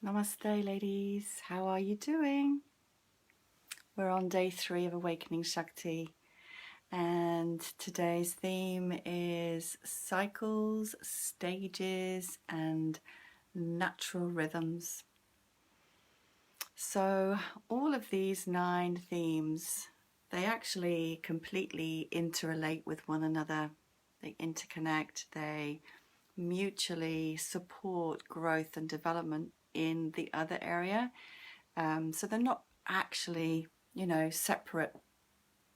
Namaste, ladies. How are you doing? We're on day 3 of Awakening Shakti, and today's theme is cycles, stages, and natural rhythms. So, all of these 9 themes, they actually completely interrelate with one another. They interconnect, they mutually support growth and development in the other area. So they're not actually, separate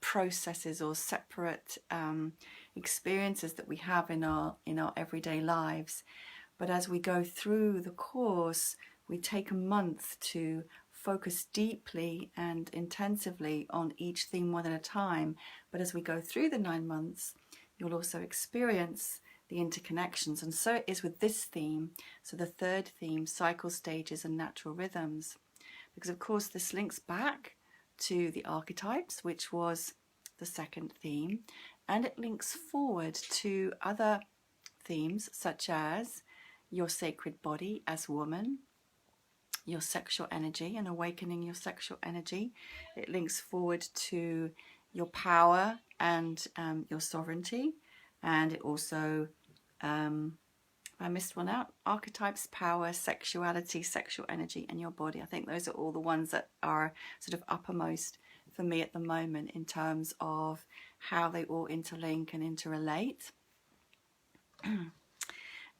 processes or separate experiences that we have in our everyday lives. But as we go through the course, we take a month to focus deeply and intensively on each theme one at a time. But as we go through the 9 months, you'll also experience the interconnections. And so it is with this theme. So the third theme, cycle stages and natural rhythms. Because of course this links back to the archetypes, which was the second theme, and it links forward to other themes such as your sacred body as woman, your sexual energy and awakening your sexual energy. It links forward to your power and your sovereignty, and it also I missed one out. Archetypes, power, sexuality, sexual energy, and your body. I think those are all the ones that are sort of uppermost for me at the moment in terms of how they all interlink and interrelate.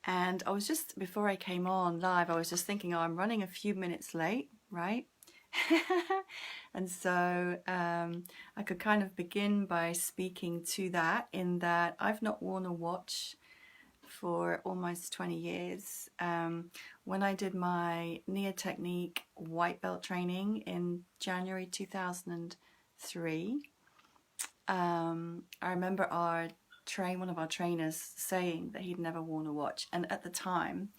And I was just, before I came on live, I was just thinking, oh, I'm running a few minutes late, right? And so I could kind of begin by speaking to that, in that I've not worn a watch for almost 20 years. When I did my Nia Technique white belt training in January 2003, I remember one of our trainers saying that he'd never worn a watch. And at the time,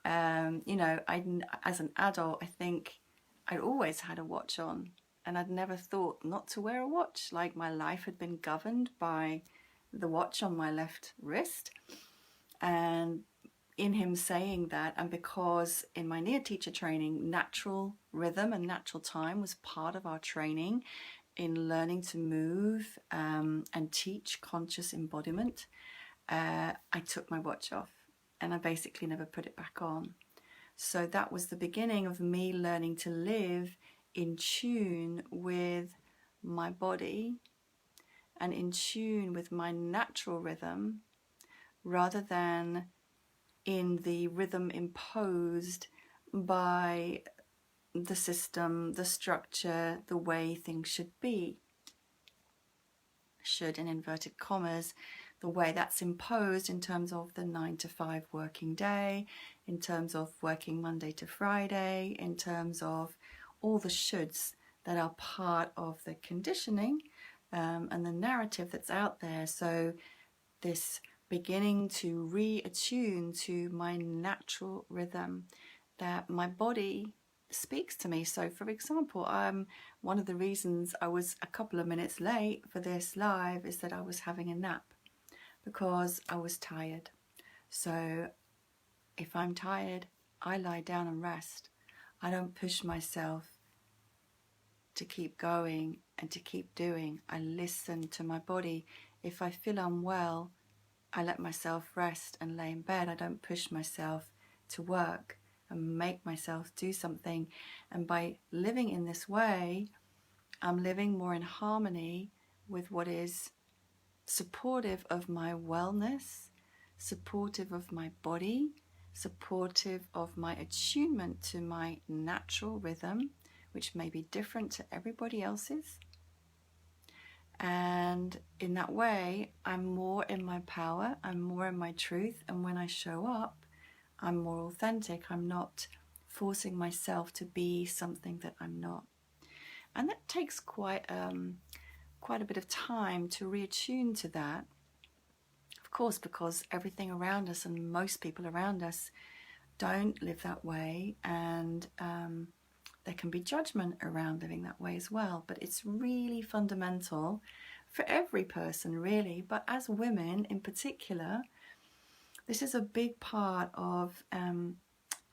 as an adult, I think I'd always had a watch on, and I'd never thought not to wear a watch. Like, my life had been governed by the watch on my left wrist. And in him saying that, and because in my Nia teacher training, natural rhythm and natural time was part of our training in learning to move and teach conscious embodiment, I took my watch off and I basically never put it back on. So that was the beginning of me learning to live in tune with my body and in tune with my natural rhythm, rather than in the rhythm imposed by the system, the structure, the way things should be. Should, in inverted commas, the way that's imposed in terms of the 9 to 5 working day, in terms of working Monday to Friday, in terms of all the shoulds that are part of the conditioning and the narrative that's out there. So this beginning to reattune to my natural rhythm, that my body speaks to me. So for example, one of the reasons I was a couple of minutes late for this live is that I was having a nap because I was tired. So if I'm tired, I lie down and rest. I don't push myself to keep going and to keep doing. I listen to my body. If I feel unwell, I let myself rest and lay in bed. I don't push myself to work and make myself do something. And by living in this way, I'm living more in harmony with what is supportive of my wellness, supportive of my body, supportive of my attunement to my natural rhythm, which may be different to everybody else's. And in that way, I'm more in my power, I'm more in my truth, and when I show up, I'm more authentic. I'm not forcing myself to be something that I'm not. And that takes quite a bit of time to reattune to that. Of course, because everything around us and most people around us don't live that way, and there can be judgment around living that way as well. But it's really fundamental for every person, really, but as women in particular, this is a big part of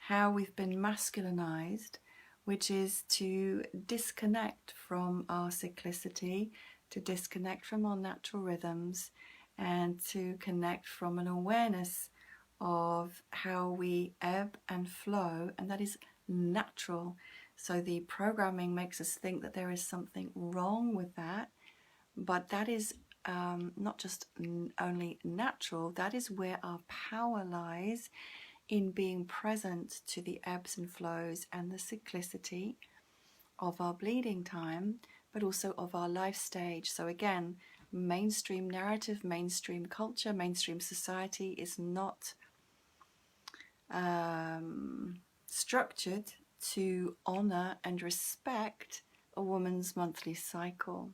how we've been masculinized, which is to disconnect from our cyclicity, to disconnect from our natural rhythms, and to connect from an awareness of how we ebb and flow, and that is natural. So the programming makes us think that there is something wrong with that, but that is not just only natural, that is where our power lies, in being present to the ebbs and flows and the cyclicity of our bleeding time, but also of our life stage. So again, mainstream narrative, mainstream culture, mainstream society is not structured to honor and respect a woman's monthly cycle.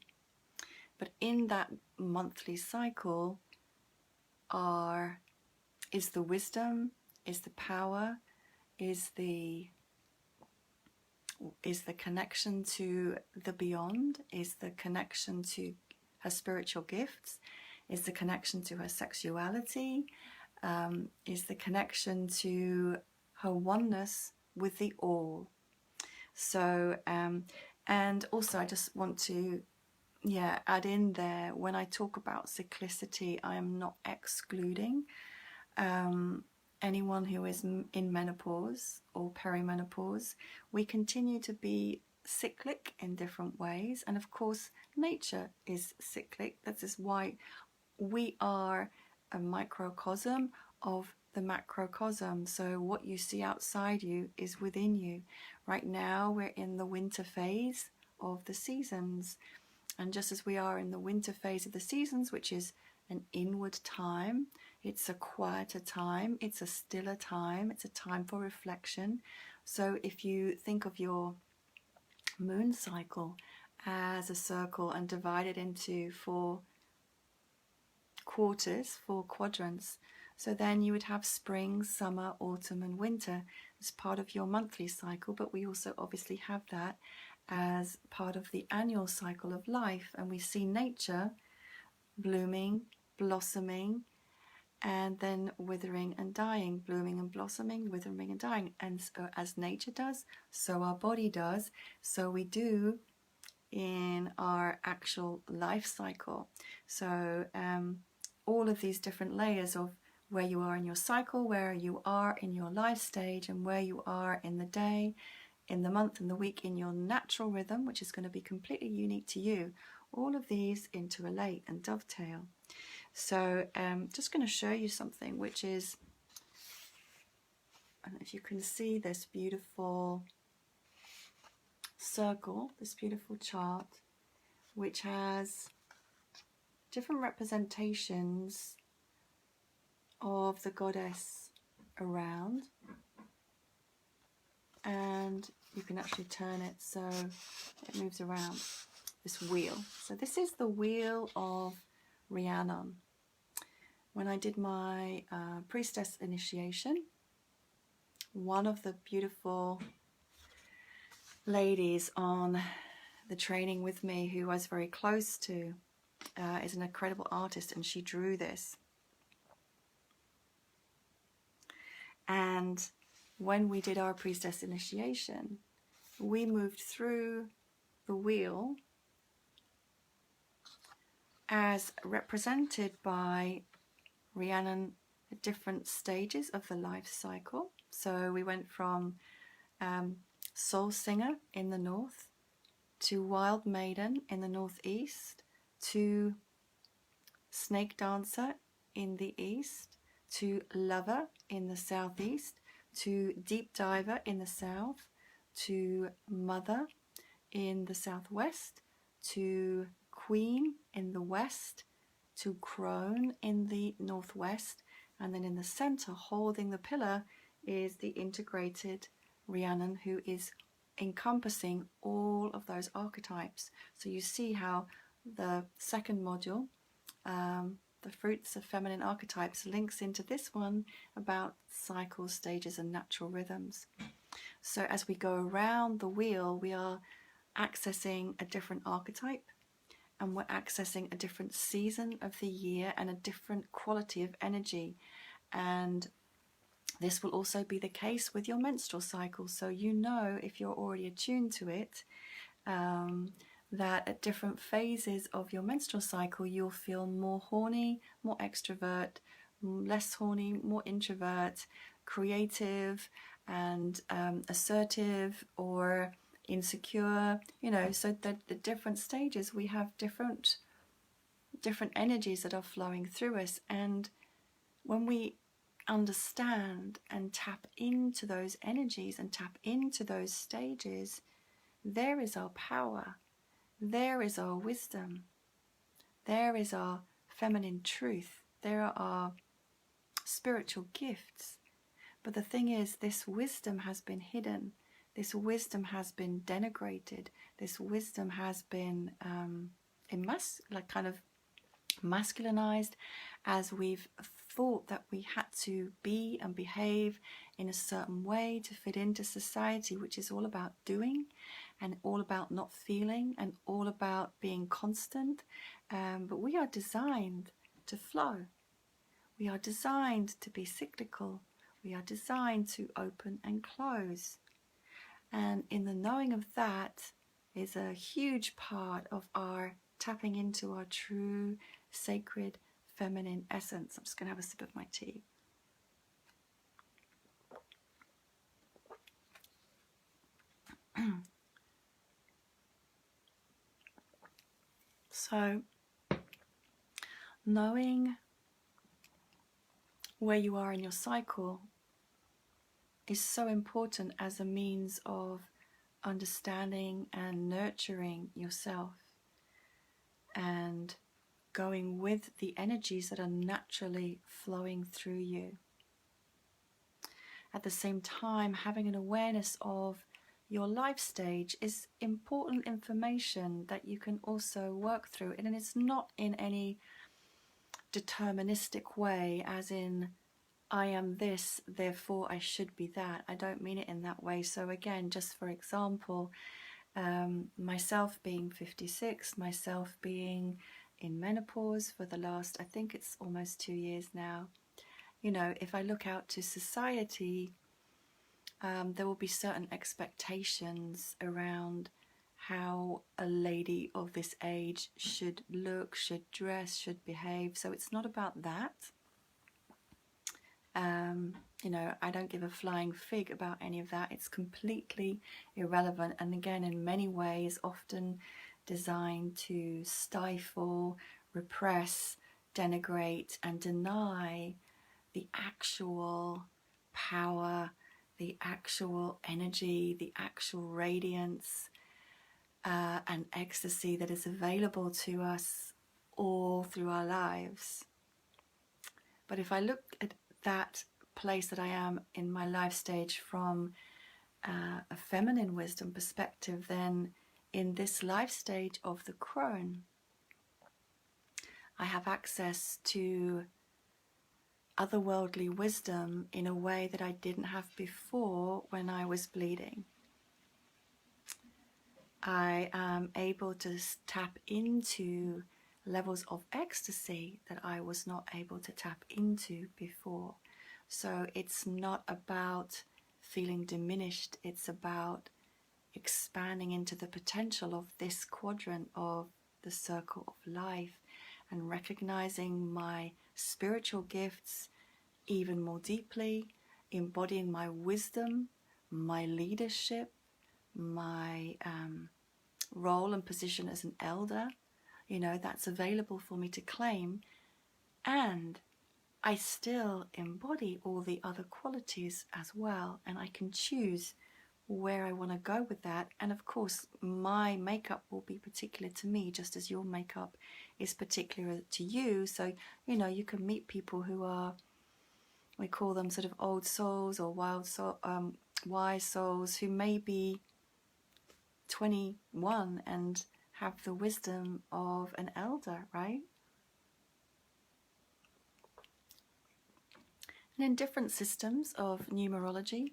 But in that monthly cycle is the wisdom, is the power, is the connection to the beyond, is the connection to her spiritual gifts, is the connection to her sexuality, is the connection to her oneness with the all. So, and also I just want to add in there, when I talk about cyclicity, I am not excluding anyone who is in menopause or perimenopause. We continue to be cyclic in different ways, and of course nature is cyclic. That is why we are a microcosm of the macrocosm. So what you see outside you is within you. Right now we're in the winter phase of the seasons, and just as we are in the winter phase of the seasons, which is an inward time, it's a quieter time, it's a stiller time, it's a time for reflection. So if you think of your moon cycle as a circle and divide it into 4 quarters, 4 quadrants, so then you would have spring, summer, autumn and winter as part of your monthly cycle. But we also obviously have that as part of the annual cycle of life, and we see nature blooming, blossoming, and then withering and dying, blooming and blossoming, withering and dying. And so as nature does, so our body does, so we do in our actual life cycle. So all of these different layers of where you are in your cycle, where you are in your life stage, and where you are in the day, in the month, in the week, in your natural rhythm, which is going to be completely unique to you. All of these interrelate and dovetail. So just going to show you something, which is, I don't know if you can see this beautiful circle, this beautiful chart, which has different representations of the goddess around, and you can actually turn it so it moves around, this wheel. So this is the wheel of Rhiannon. When I did my priestess initiation, one of the beautiful ladies on the training with me, who I was very close to, is an incredible artist, and she drew this. And when we did our priestess initiation, we moved through the wheel as represented by Rhiannon at different stages of the life cycle. So we went from soul singer in the north, to wild maiden in the northeast, to snake dancer in the east, to lover in the southeast, to deep diver in the south, to mother in the southwest, to queen in the west, to crone in the northwest, and then in the center, holding the pillar, is the integrated Rhiannon, who is encompassing all of those archetypes. So you see how the second module, the fruits of feminine archetypes, links into this one about cycles, stages and natural rhythms. So as we go around the wheel, we are accessing a different archetype, and we're accessing a different season of the year and a different quality of energy. And This will also be the case with your menstrual cycle. So you know, if you're already attuned to it, that at different phases of your menstrual cycle, you'll feel more horny, more extrovert, less horny, more introvert, creative and assertive, or insecure. You know, so the different stages, we have different energies that are flowing through us. And when we understand and tap into those energies and tap into those stages, there is our power, there is our wisdom, there is our feminine truth, there are our spiritual gifts. But the thing is, this wisdom has been hidden, this wisdom has been denigrated, this wisdom has been kind of masculinized, as we've thought that we had to be and behave in a certain way to fit into society, which is all about doing and all about not feeling and all about being constant. But we are designed to flow. We are designed to be cyclical. We are designed to open and close. And in the knowing of that is a huge part of our tapping into our true sacred feminine essence. I'm just going to have a sip of my tea. So, knowing where you are in your cycle is so important as a means of understanding and nurturing yourself and going with the energies that are naturally flowing through you. At the same time, having an awareness of your life stage is important information that you can also work through. And it's not in any deterministic way, as in, I am this, therefore I should be that. I don't mean it in that way. So again, just for example, myself being 56, myself being in menopause for the last, I think it's almost 2 years now. You know, if I look out to society, there will be certain expectations around how a lady of this age should look, should dress, should behave. So it's not about that. You know, I don't give a flying fig about any of that. It's completely irrelevant, and again, in many ways, often designed to stifle, repress, denigrate, and deny the actual power, the actual energy, the actual radiance and ecstasy that is available to us all through our lives. But if I look at that place that I am in my life stage from a feminine wisdom perspective, then in this life stage of the crone, I have access to otherworldly wisdom in a way that I didn't have before when I was bleeding. I am able to tap into levels of ecstasy that I was not able to tap into before. So it's not about feeling diminished, it's about expanding into the potential of this quadrant of the circle of life and recognizing my spiritual gifts even more deeply, embodying my wisdom, my leadership, my role and position as an elder. You know, that's available for me to claim, and I still embody all the other qualities as well, and I can choose where I want to go with that. And of course, my makeup will be particular to me, just as your makeup is particular to you. So, you know, you can meet people who are, we call them sort of old souls or wise souls, who may be 21 and have the wisdom of an elder, right? And in different systems of numerology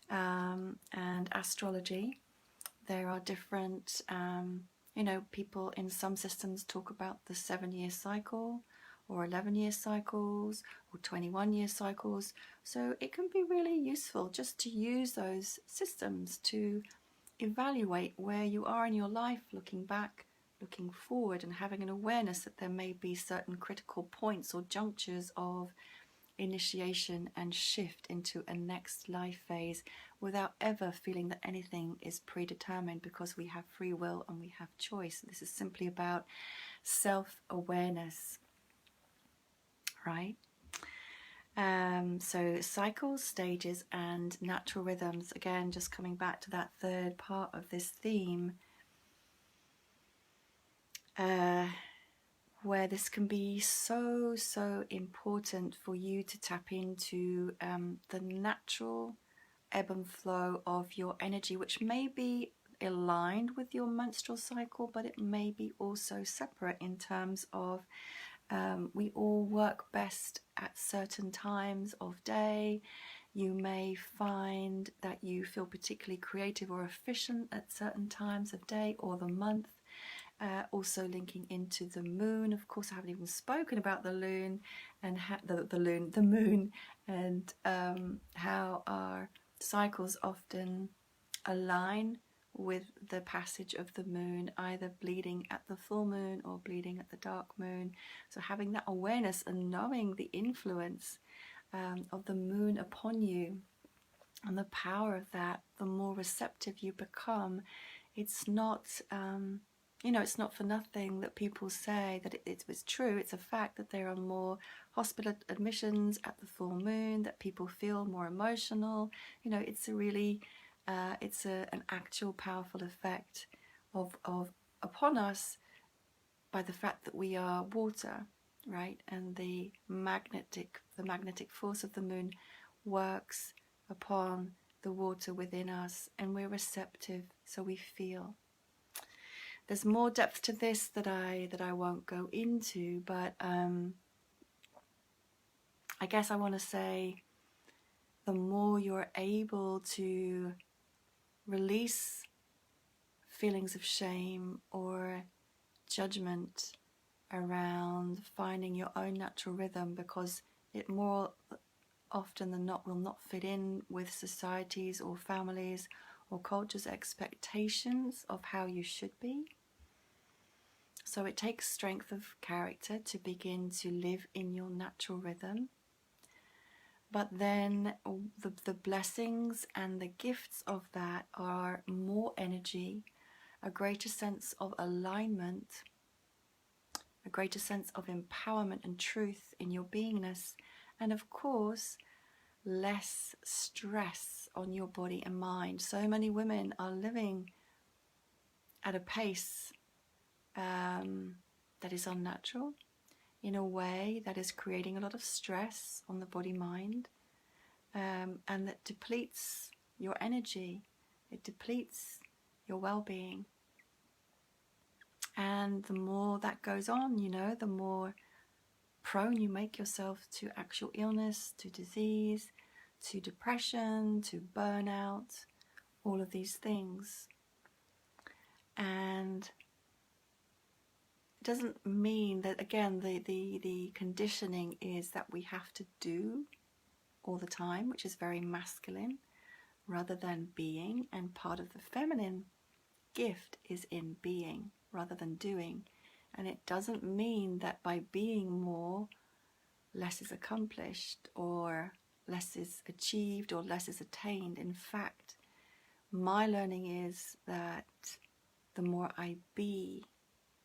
and astrology, there are different, you know, people in some systems talk about the 7-year cycle, or 11-year cycles or 21-year cycles. So it can be really useful just to use those systems to evaluate where you are in your life, looking back, looking forward, and having an awareness that there may be certain critical points or junctures of initiation and shift into a next life phase, without ever feeling that anything is predetermined, because we have free will and we have choice. This is simply about self-awareness, right? So cycles, stages, and natural rhythms. Again, just coming back to that third part of this theme, where this can be so important for you to tap into the natural ebb and flow of your energy, which may be aligned with your menstrual cycle, but it may be also separate in terms of we all work best at certain times of day. You may find that you feel particularly creative or efficient at certain times of day or the month. Also linking into the moon. Of course, I haven't even spoken about the moon and how our cycles often align with the passage of the moon, either bleeding at the full moon or bleeding at the dark moon. So having that awareness and knowing the influence of the moon upon you and the power of that, the more receptive you become. It's not it's not for nothing that people say that it's true. It's a fact that there are more hospital admissions at the full moon, that people feel more emotional. It's a really an actual powerful effect of upon us by the fact that we are water, right? And the magnetic force of the moon works upon the water within us, and we're receptive, so we feel. There's more depth to this that I won't go into, but I guess I want to say the more you're able to release feelings of shame or judgment around finding your own natural rhythm, because it more often than not will not fit in with society's or families or culture's expectations of how you should be. So it takes strength of character to begin to live in your natural rhythm. But then the blessings and the gifts of that are more energy, a greater sense of alignment, a greater sense of empowerment and truth in your beingness, and of course, less stress on your body and mind. So many women are living at a pace that is unnatural, in a way that is creating a lot of stress on the body-mind, and that depletes your energy, it depletes your well-being. And the more that goes on, the more prone you make yourself to actual illness, to disease, to depression, to burnout, all of these things. And it doesn't mean that, again, the conditioning is that we have to do all the time, which is very masculine, rather than being. And part of the feminine gift is in being rather than doing. And it doesn't mean that by being more, less is accomplished or less is achieved or less is attained. In fact, my learning is that the more I be,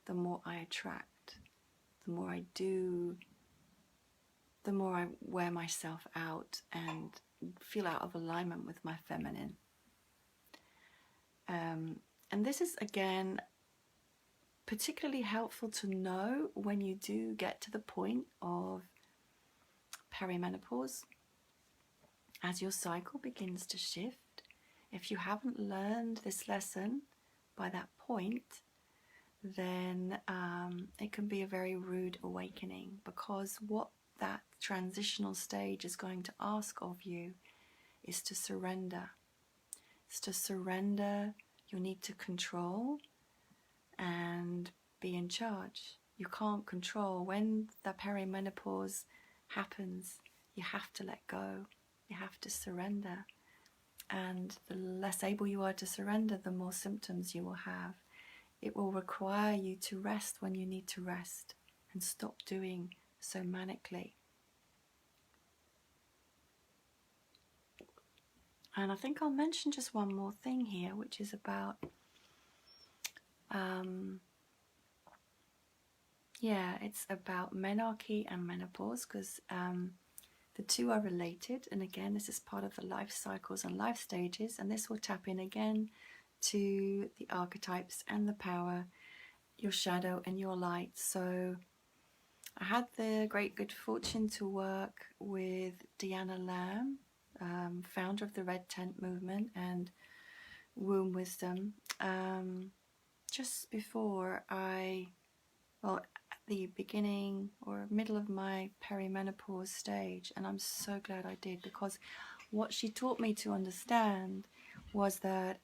the more I attract. The more I do, the more I wear myself out and feel out of alignment with my feminine. And this is, again, particularly helpful to know when you do get to the point of perimenopause, as your cycle begins to shift. If you haven't learned this lesson by that point, then it can be a very rude awakening, because what that transitional stage is going to ask of you is to surrender. It's to surrender your need to control and be in charge. you can't control. When the perimenopause happens, you have to let go. You have to surrender. And the less able you are to surrender, the more symptoms you will have. It will require you to rest when you need to rest and stop doing so manically. And I think I'll mention just one more thing here, which is about, it's about menarche and menopause, because the two are related. And again, this is part of the life cycles and life stages, and this will tap in again to the archetypes and the power, your shadow and your light. So I had the great good fortune to work with Deanna Lamb, founder of the Red Tent Movement and Womb Wisdom, just before at the beginning or middle of my perimenopause stage. And I'm so glad I did, because what she taught me to understand was that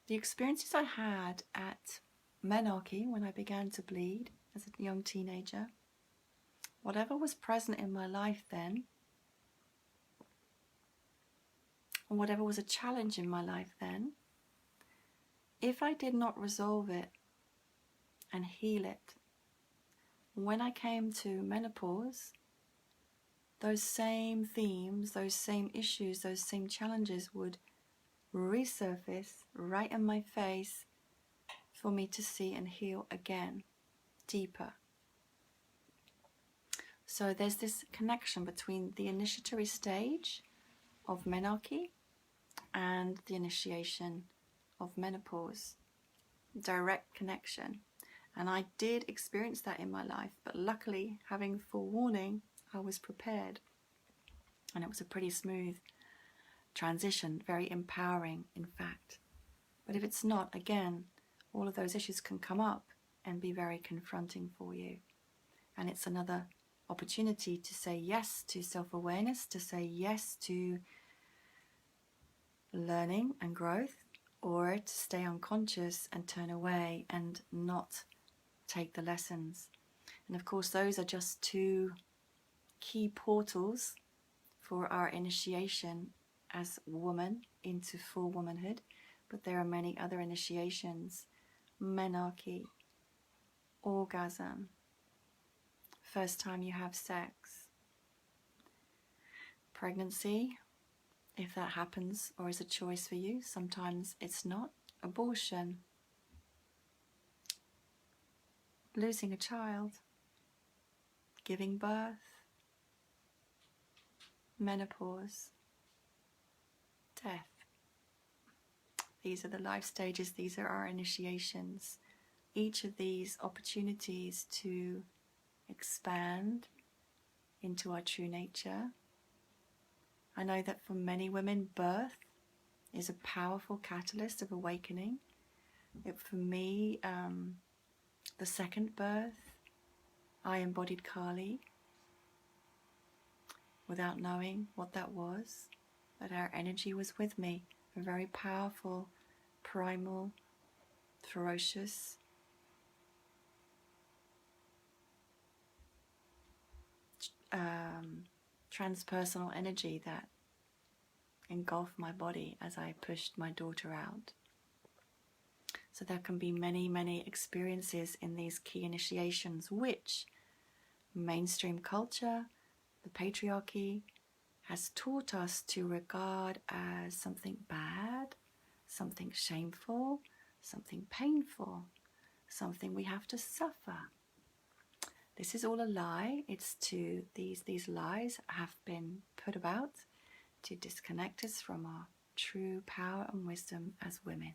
the experiences I had at menarche, when I began to bleed as a young teenager, whatever was present in my life then, and whatever was a challenge in my life then, if I did not resolve it and heal it, when I came to menopause, those same themes, those same issues, those same challenges would resurface right in my face for me to see and heal again, deeper. So there's this connection between the initiatory stage of menarche and the initiation of menopause. Direct connection. And I did experience that in my life, but luckily, having forewarning, I was prepared. And it was a pretty smooth transition, very empowering, in fact. But if it's not, again, all of those issues can come up and be very confronting for you. And it's another opportunity to say yes to self-awareness, to say yes to learning and growth, or to stay unconscious and turn away and not take the lessons. And of course, those are just two key portals for our initiation as woman into full womanhood. But there are many other initiations: menarche, orgasm, first time you have sex, pregnancy, if that happens or is a choice for you. Sometimes it's not. Abortion, losing a child, giving birth, menopause, death. These are the life stages, these are our initiations. Each of these opportunities to expand into our true nature. I know that for many women, birth is a powerful catalyst of awakening. For me, the second birth, I embodied Kali without knowing what that was, but our energy was with me, a very powerful, primal, ferocious, transpersonal energy that engulfed my body as I pushed my daughter out. So there can be many, many experiences in these key initiations, which mainstream culture, the patriarchy, has taught us to regard as something bad, something shameful, something painful, something we have to suffer. This is all a lie. It's to these lies have been put about to disconnect us from our true power and wisdom as women.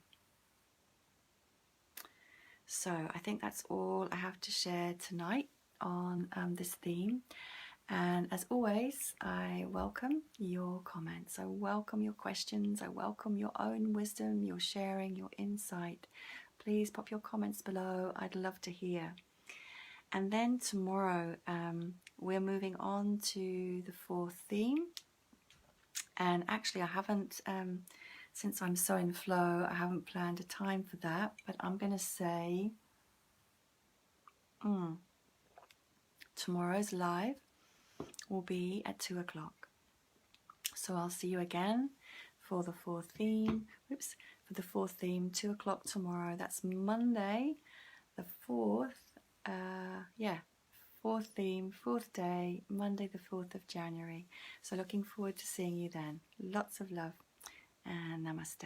So I think that's all I have to share tonight on this theme. And as always, I welcome your comments. I welcome your questions. I welcome your own wisdom, your sharing, your insight. Please pop your comments below. I'd love to hear. And then tomorrow, we're moving on to the fourth theme. And actually, I haven't, since I'm so in flow, I haven't planned a time for that. But I'm going to say Tomorrow's live will be at 2 o'clock. So I'll see you again for the fourth theme. Oops, for the fourth theme, 2 o'clock tomorrow. That's Monday, the 4th. Fourth theme, fourth day, Monday the 4th of January. So looking forward to seeing you then. Lots of love and namaste.